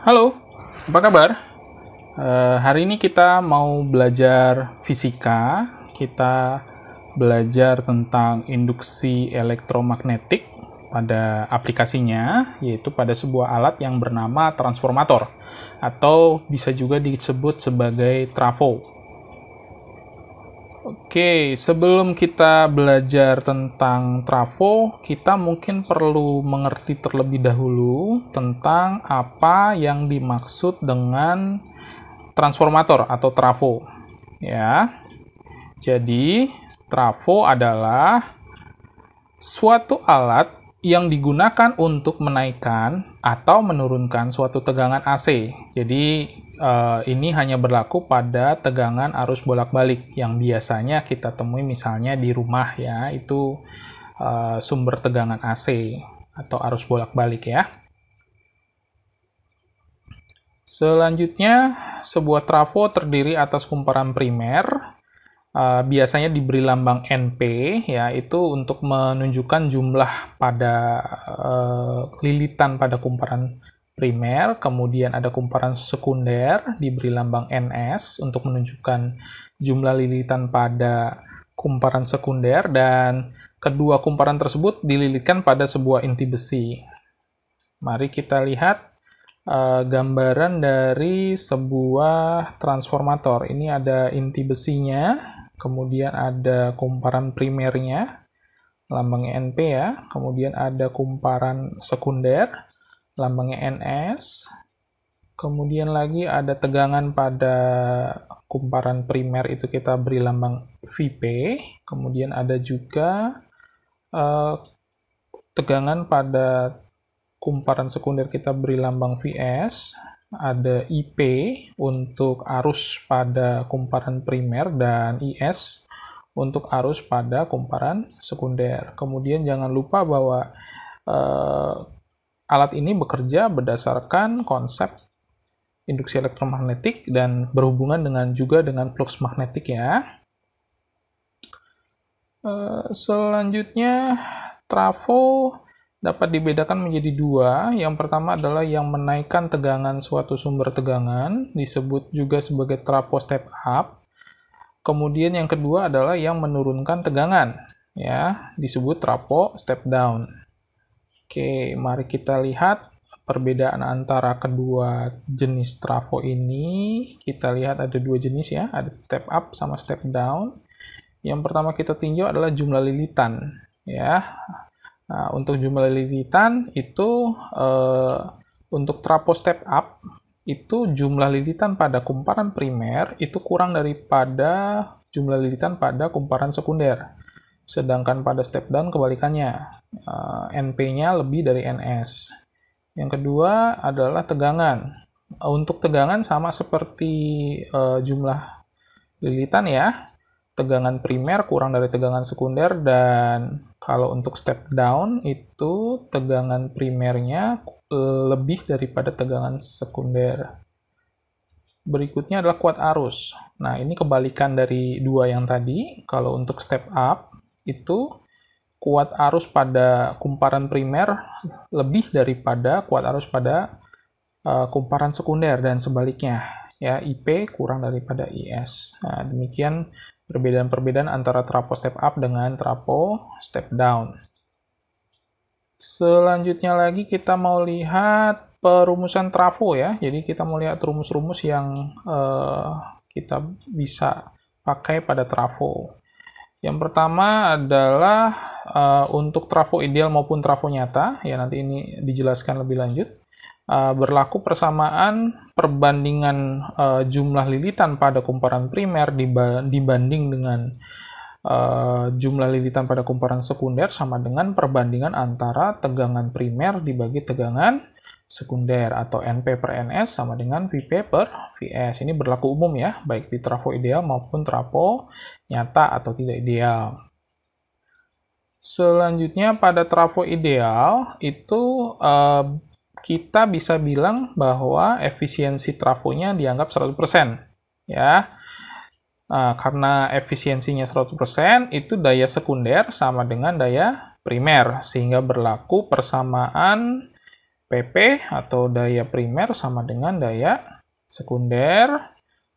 Halo, apa kabar? Hari ini kita mau belajar fisika. Kita belajar tentang induksi elektromagnetik pada aplikasinya, yaitu pada sebuah alat yang bernama transformator, atau bisa juga disebut sebagai trafo. Oke, sebelum kita belajar tentang trafo, kita mungkin perlu mengerti terlebih dahulu tentang apa yang dimaksud dengan transformator atau trafo. Ya, jadi trafo adalah suatu alat yang digunakan untuk menaikkan atau menurunkan suatu tegangan AC. Jadi ini hanya berlaku pada tegangan arus bolak-balik yang biasanya kita temui misalnya di rumah ya, itu sumber tegangan AC atau arus bolak-balik ya. Selanjutnya, sebuah trafo terdiri atas kumparan primer. Biasanya diberi lambang NP, ya, itu untuk menunjukkan jumlah pada lilitan pada kumparan primer. Kemudian ada kumparan sekunder, diberi lambang NS untuk menunjukkan jumlah lilitan pada kumparan sekunder, dan kedua kumparan tersebut dililitkan pada sebuah inti besi. Mari kita lihat gambaran dari sebuah transformator. Ini ada inti besinya, kemudian ada kumparan primernya, lambangnya NP ya, kemudian ada kumparan sekunder, lambangnya NS, kemudian lagi ada tegangan pada kumparan primer, itu kita beri lambang VP, kemudian ada juga tegangan pada kumparan sekunder, kita beri lambang VS, ada IP untuk arus pada kumparan primer, dan IS untuk arus pada kumparan sekunder. Kemudian jangan lupa bahwa alat ini bekerja berdasarkan konsep induksi elektromagnetik dan berhubungan juga dengan flux magnetik ya. Selanjutnya, trafo dapat dibedakan menjadi dua. Yang pertama adalah yang menaikkan tegangan suatu sumber tegangan, disebut juga sebagai trafo step up. Kemudian yang kedua adalah yang menurunkan tegangan, ya, disebut trafo step down. Oke, mari kita lihat perbedaan antara kedua jenis trafo ini. Kita lihat ada dua jenis ya, ada step up sama step down. Yang pertama kita tinjau adalah jumlah lilitan, ya. Nah, untuk jumlah lilitan itu untuk trafo step up itu jumlah lilitan pada kumparan primer itu kurang daripada jumlah lilitan pada kumparan sekunder. Sedangkan pada step down kebalikannya, NP-nya lebih dari NS. Yang kedua adalah tegangan. Untuk tegangan sama seperti jumlah lilitan ya. Tegangan primer kurang dari tegangan sekunder, dan kalau untuk step down itu tegangan primernya lebih daripada tegangan sekunder. Berikutnya adalah kuat arus. Nah, ini kebalikan dari dua yang tadi. Kalau untuk step up itu kuat arus pada kumparan primer lebih daripada kuat arus pada kumparan sekunder, dan sebaliknya ya, IP kurang daripada IS. Nah, demikian perbedaan-perbedaan antara trafo step up dengan trafo step down. Selanjutnya lagi kita mau lihat perumusan trafo ya. Jadi kita mau lihat rumus-rumus yang kita bisa pakai pada trafo. Yang pertama adalah untuk trafo ideal maupun trafo nyata, ya, nanti ini dijelaskan lebih lanjut. Berlaku persamaan perbandingan jumlah lilitan pada kumparan primer dibanding dengan jumlah lilitan pada kumparan sekunder sama dengan perbandingan antara tegangan primer dibagi tegangan sekunder, atau NP per NS sama dengan VP per VS. Ini berlaku umum ya, baik di trafo ideal maupun trafo nyata atau tidak ideal. Selanjutnya pada trafo ideal itu kita bisa bilang bahwa efisiensi trafonya dianggap 100%. Ya. Nah, karena efisiensinya 100%, itu daya sekunder sama dengan daya primer, sehingga berlaku persamaan P PP atau daya primer sama dengan daya sekunder.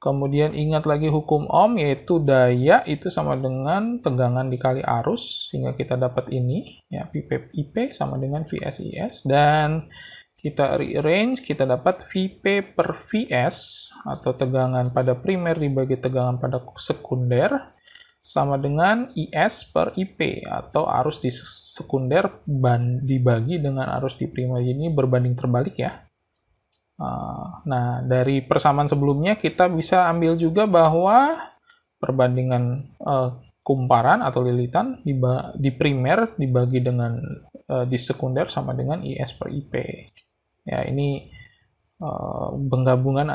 Kemudian ingat lagi hukum Ohm, yaitu daya itu sama dengan tegangan dikali arus, sehingga kita dapat ini, ya, IP sama dengan VSIS, dan kita rearrange, kita dapat VP per VS, atau tegangan pada primer dibagi tegangan pada sekunder, sama dengan IS per IP, atau arus di sekunder dibagi dengan arus di primer. Ini berbanding terbalik ya. Nah, dari persamaan sebelumnya kita bisa ambil juga bahwa perbandingan kumparan atau lilitan di primer dibagi dengan di sekunder sama dengan IS per IP. Ya, ini penggabungan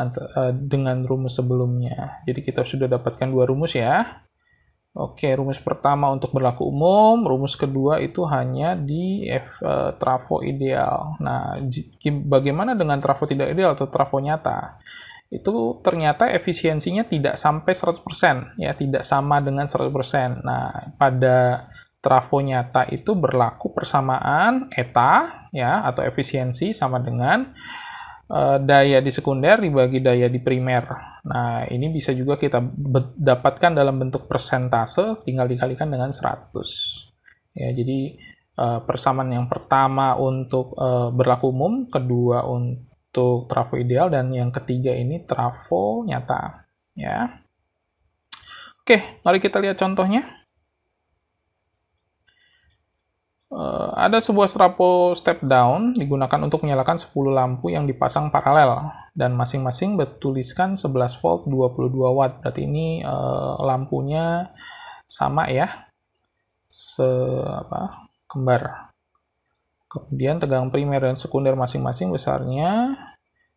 dengan rumus sebelumnya. Jadi kita sudah dapatkan dua rumus ya. Oke, rumus pertama untuk berlaku umum, rumus kedua itu hanya di trafo ideal. Nah, bagaimana dengan trafo tidak ideal atau trafo nyata? Itu ternyata efisiensinya tidak sampai 100%, ya, tidak sama dengan 100%. Nah, pada trafo nyata itu berlaku persamaan eta, ya, atau efisiensi sama dengan daya di sekunder dibagi daya di primer. Nah, ini bisa juga kita dapatkan dalam bentuk persentase, tinggal dikalikan dengan 100. Ya, jadi persamaan yang pertama untuk berlaku umum, kedua untuk trafo ideal, dan yang ketiga ini trafo nyata. Ya. Oke, mari kita lihat contohnya. Ada sebuah trafo step down digunakan untuk menyalakan 10 lampu yang dipasang paralel, dan masing-masing bertuliskan 11 volt 22 watt. Berarti ini lampunya sama ya, kembar. Kemudian tegangan primer dan sekunder masing-masing besarnya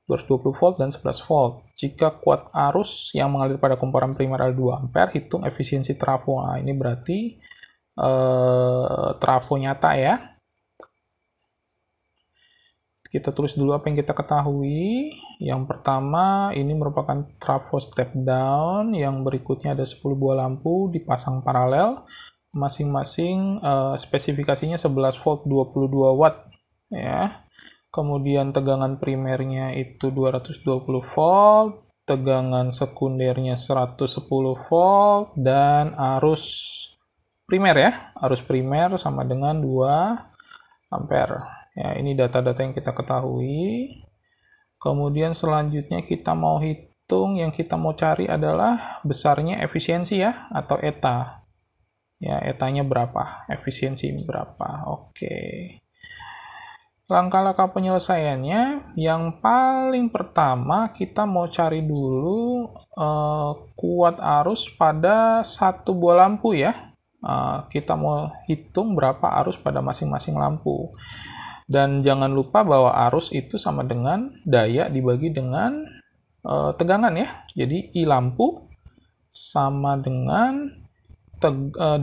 220 volt dan 11 volt. Jika kuat arus yang mengalir pada kumparan primer adalah 2 ampere, hitung efisiensi trafo. Nah, ini berarti trafo nyata ya. Kita tulis dulu apa yang kita ketahui. Yang pertama, ini merupakan trafo step down. Yang berikutnya ada 10 buah lampu dipasang paralel. Masing-masing spesifikasinya 11 volt 22 watt ya. Kemudian tegangan primernya itu 220 volt, tegangan sekundernya 110 volt, dan arus primer ya, arus primer sama dengan 2 ampere. Ya, ini data-data yang kita ketahui. Kemudian selanjutnya kita mau hitung, yang kita mau cari adalah besarnya efisiensi ya, atau eta. Ya, etanya berapa? Efisiensi berapa? Oke. Langkah-langkah penyelesaiannya, yang paling pertama kita mau cari dulu kuat arus pada satu buah lampu ya. Kita mau hitung berapa arus pada masing-masing lampu. Dan jangan lupa bahwa arus itu sama dengan daya dibagi dengan tegangan ya. Jadi I lampu sama dengan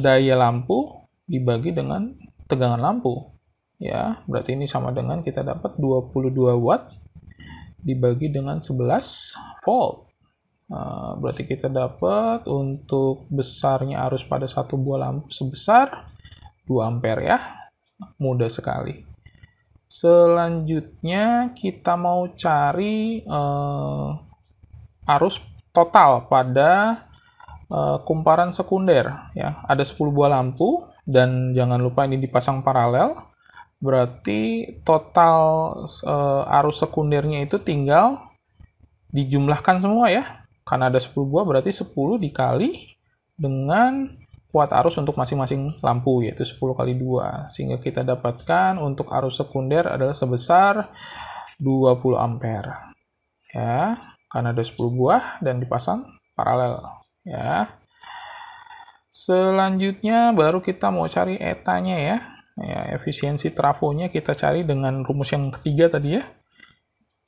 daya lampu dibagi dengan tegangan lampu. Ya, berarti ini sama dengan kita dapat 22 watt dibagi dengan 11 volt. Berarti kita dapat untuk besarnya arus pada satu buah lampu sebesar 2 ampere ya. Mudah sekali. Selanjutnya kita mau cari arus total pada kumparan sekunder ya. Ada 10 buah lampu dan jangan lupa ini dipasang paralel. Berarti total arus sekundernya itu tinggal dijumlahkan semua ya. Karena ada 10 buah, berarti 10 dikali dengan kuat arus untuk masing-masing lampu, yaitu 10 kali 2. Sehingga kita dapatkan untuk arus sekunder adalah sebesar 20 ampere. Ya, karena ada 10 buah dan dipasang paralel. Ya. Selanjutnya baru kita mau cari etanya ya. Ya, efisiensi trafonya kita cari dengan rumus yang ketiga tadi ya.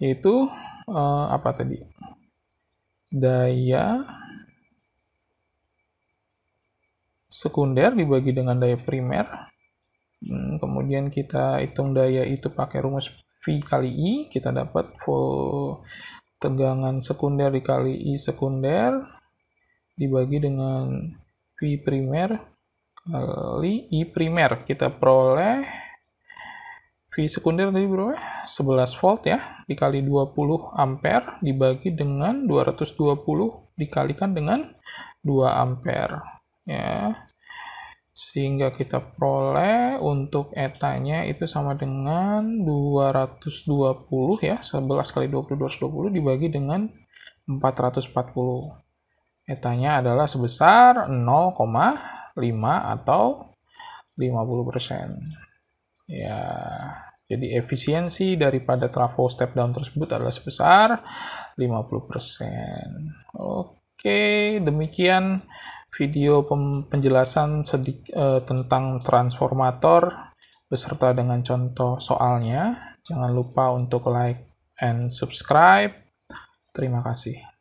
Yaitu apa tadi? Daya sekunder dibagi dengan daya primer. Kemudian kita hitung daya itu pakai rumus V kali I. Kita dapat tegangan sekunder dikali I sekunder dibagi dengan V primer kali I primer. Kita peroleh V V sekunder tadi berapa? 11 volt ya, dikali 20 ampere dibagi dengan 220 dikalikan dengan 2 ampere ya. Sehingga kita peroleh untuk etanya itu sama dengan 220 ya, 11 kali 20 220 dibagi dengan 440. Etanya adalah sebesar 0,5 atau 50%. Ya, jadi efisiensi daripada trafo step down tersebut adalah sebesar 50%. Oke, demikian video penjelasan tentang transformator beserta dengan contoh soalnya. Jangan lupa untuk like and subscribe. Terima kasih.